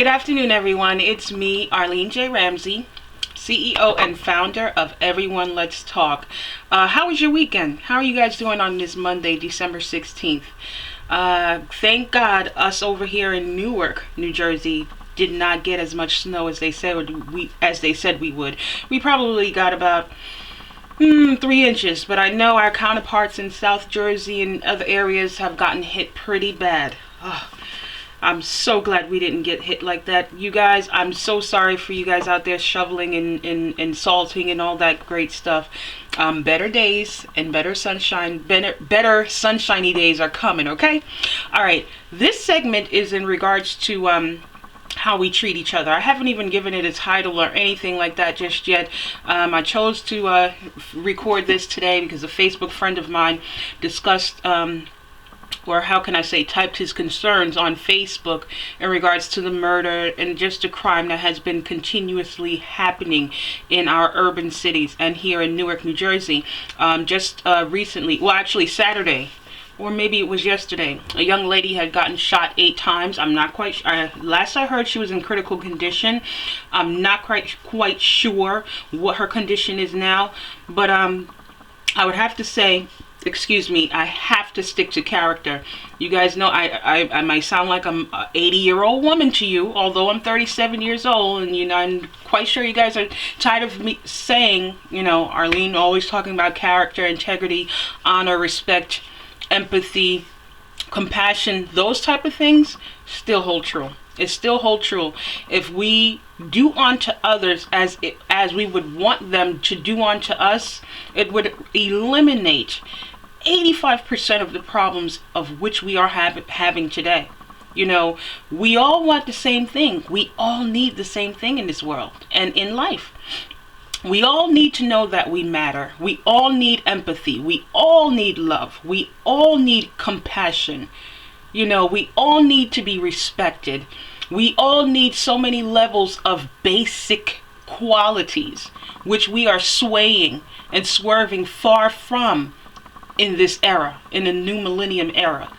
Good afternoon, everyone. It's me, Arlene J Ramsey, CEO and founder of Everyone Let's Talk. How was your weekend? How are you guys doing on this Monday, December 16th? Thank God us over here in Newark, New Jersey, did not get as much snow as they said we would. We probably got about 3 inches, but I know our counterparts in South Jersey and other areas have gotten hit pretty bad. I'm so glad we didn't get hit like that. You guys, I'm so sorry for you guys out there shoveling and salting and all that great stuff. Better days and better sunshiny days are coming, okay? All right, this segment is in regards to how we treat each other. I haven't even given it a title or anything like that just yet. I chose to record this today because a Facebook friend of mine discussed or how can I say, typed his concerns on Facebook in regards to the murder and just the crime that has been continuously happening in our urban cities and here in Newark, New Jersey. Just recently, well, actually Saturday, or maybe it was yesterday, a young lady had gotten shot 8 times. I'm not quite sure. Last I heard, she was in critical condition. I'm not quite sure what her condition is now, but I would have to say, excuse me, I have to stick to character. You guys know I might sound like I'm an 80-year-old woman to you, although I'm 37 years old, and I'm quite sure you guys are tired of me saying, Arlene always talking about character, integrity, honor, respect, empathy, compassion. Those type of things still hold true. It still hold true. If we do unto others as we would want them to do unto us, it would eliminate 85% of the problems of which we are having today. We all want the same thing. We all need the same thing in this world and in life. We all need to know that we matter. We all need empathy. We all need love. We all need compassion. We all need to be respected. We all need so many levels of basic qualities, which we are swaying and swerving far from in this era, in the new millennium era.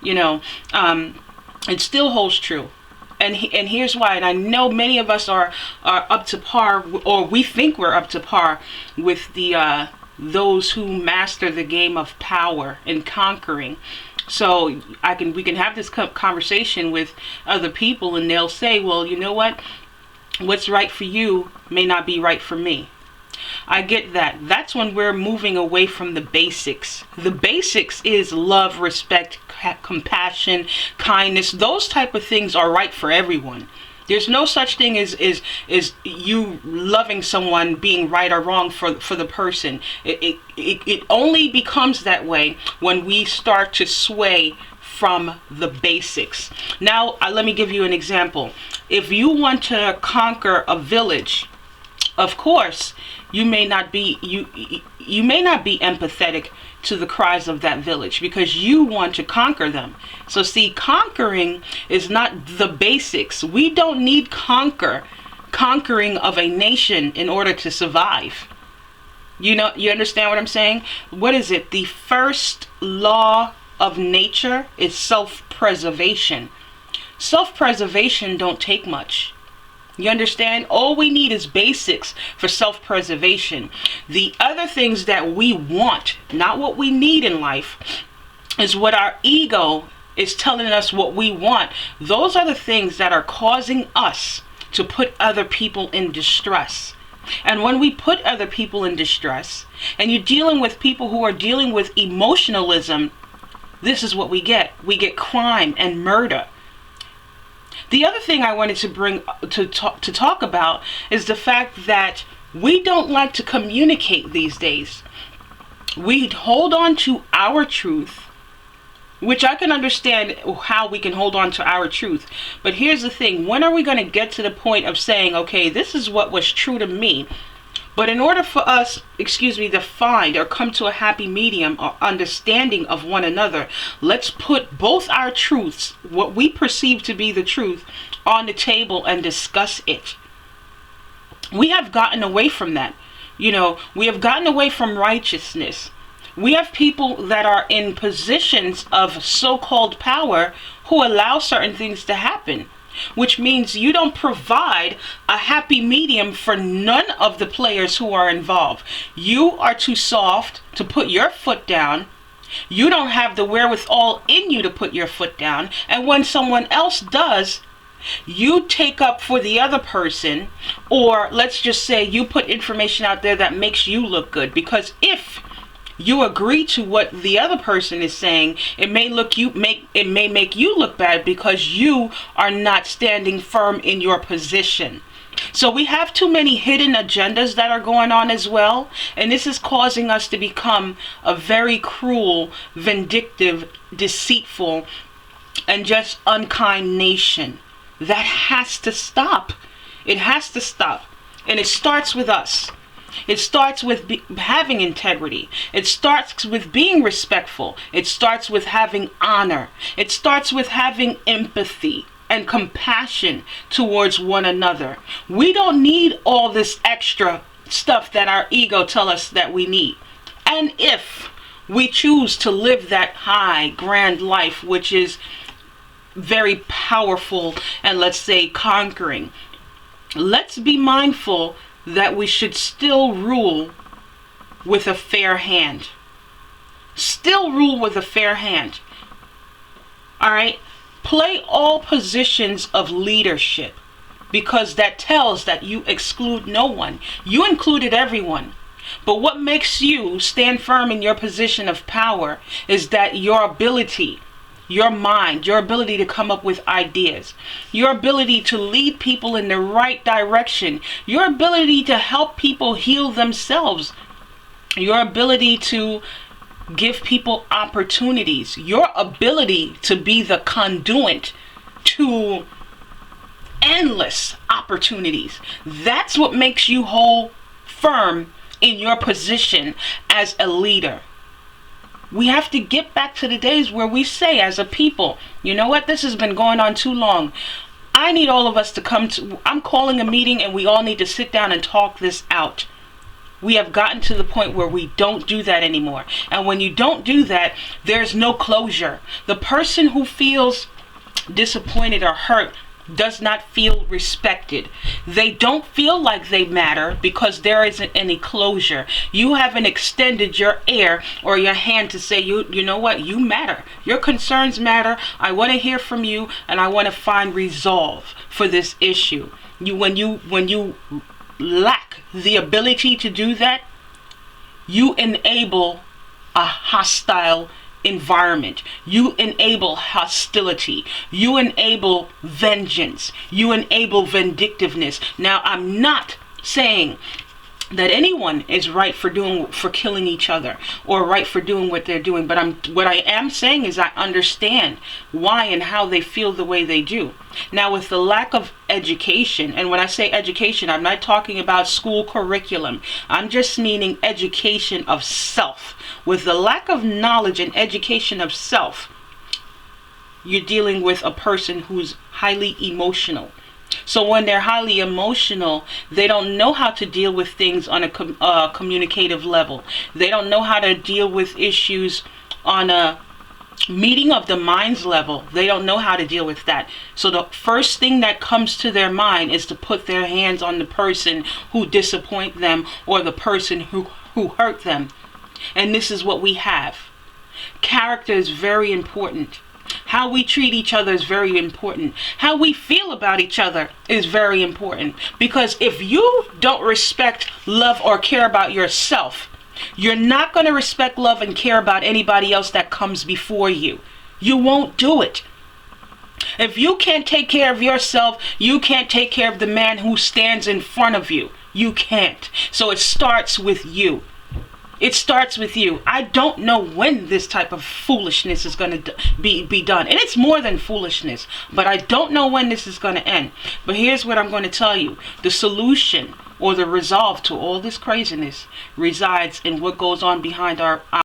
It still holds true. And here's why. And I know many of us are up to par, or we think we're up to par with the those who master the game of power and conquering. So we can have this conversation with other people, and they'll say, well, you know what? What's right for you may not be right for me. I get that. That's when we're moving away from the basics. The basics is love, respect, compassion, kindness. Those type of things are right for everyone. There's no such thing as you loving someone being right or wrong for the person. It only becomes that way when we start to sway from the basics. Now, let me give you an example. If you want to conquer a village, of course, you may not be empathetic to the cries of that village because you want to conquer them. So see, conquering is not the basics. We don't need conquering of a nation in order to survive. You understand what I'm saying? What is it? The first law of nature is self-preservation. Self-preservation don't take much. You understand? All we need is basics for self-preservation. The other things that we want, not what we need in life, is what our ego is telling us what we want. Those are the things that are causing us to put other people in distress. And when we put other people in distress, and you're dealing with people who are dealing with emotionalism, this is what we get. We get crime and murder. The other thing I wanted to talk about is the fact that we don't like to communicate these days. We hold on to our truth, which I can understand how we can hold on to our truth. But here's the thing. When are we going to get to the point of saying, okay, this is what was true to me? But in order for us, to find or come to a happy medium or understanding of one another, let's put both our truths, what we perceive to be the truth, on the table and discuss it. We have gotten away from that. We have gotten away from righteousness. We have people that are in positions of so-called power who allow certain things to happen. which means you don't provide a happy medium for none of the players who are involved. You are too soft to put your foot down. You don't have the wherewithal in you to put your foot down. And when someone else does, you take up for the other person, or let's just say you put information out there that makes you look good. Because if you agree to what the other person is saying, it may make you look bad because you are not standing firm in your position. So we have too many hidden agendas that are going on as well, and this is causing us to become a very cruel, vindictive, deceitful, and just unkind nation. That has to stop. It has to stop. And it starts with us. It starts with having integrity. It starts with being respectful. It starts with having honor. It starts with having empathy and compassion towards one another. We don't need all this extra stuff that our ego tells us that we need. And if we choose to live that high, grand life, which is very powerful and let's say conquering, let's be mindful that we should still rule with a fair hand. Still rule with a fair hand. All right? Play all positions of leadership, because that tells that you exclude no one. You included everyone. But what makes you stand firm in your position of power is that your ability, your mind, your ability to come up with ideas, your ability to lead people in the right direction, your ability to help people heal themselves, your ability to give people opportunities, your ability to be the conduit to endless opportunities. That's what makes you hold firm in your position as a leader. We have to get back to the days where we say as a people, you know what, this has been going on too long. I need all of us to I'm calling a meeting and we all need to sit down and talk this out. We have gotten to the point where we don't do that anymore. And when you don't do that, there's no closure. The person who feels disappointed or hurt does not feel respected. They don't feel like they matter because there isn't any closure. You haven't extended your ear or your hand to say, you know what, you matter. Your concerns matter. I want to hear from you and I want to find resolve for this issue. When you lack the ability to do that, you enable a hostile environment. You enable hostility. You enable vengeance. You enable vindictiveness. Now, I'm not saying that anyone is right for killing each other or right for doing what they're doing, but what I am saying is I understand why and how they feel the way they do. Now, with the lack of education, and when I say education, I'm not talking about school curriculum. I'm just meaning education of self. With the lack of knowledge and education of self, you're dealing with a person who's highly emotional. So when they're highly emotional, they don't know how to deal with things on a communicative level. They don't know how to deal with issues on a meeting of the minds level. They don't know how to deal with that. So the first thing that comes to their mind is to put their hands on the person who disappoint them or the person who hurt them. And this is what we have. Character is very important. How we treat each other is very important. How we feel about each other is very important. Because if you don't respect, love, or care about yourself, you're not going to respect, love, and care about anybody else that comes before you. You won't do it. If you can't take care of yourself, you can't take care of the man who stands in front of you. You can't. So it starts with you. It starts with you. I don't know when this type of foolishness is going to be done. And it's more than foolishness. But I don't know when this is going to end. But here's what I'm going to tell you. The solution or the resolve to all this craziness resides in what goes on behind our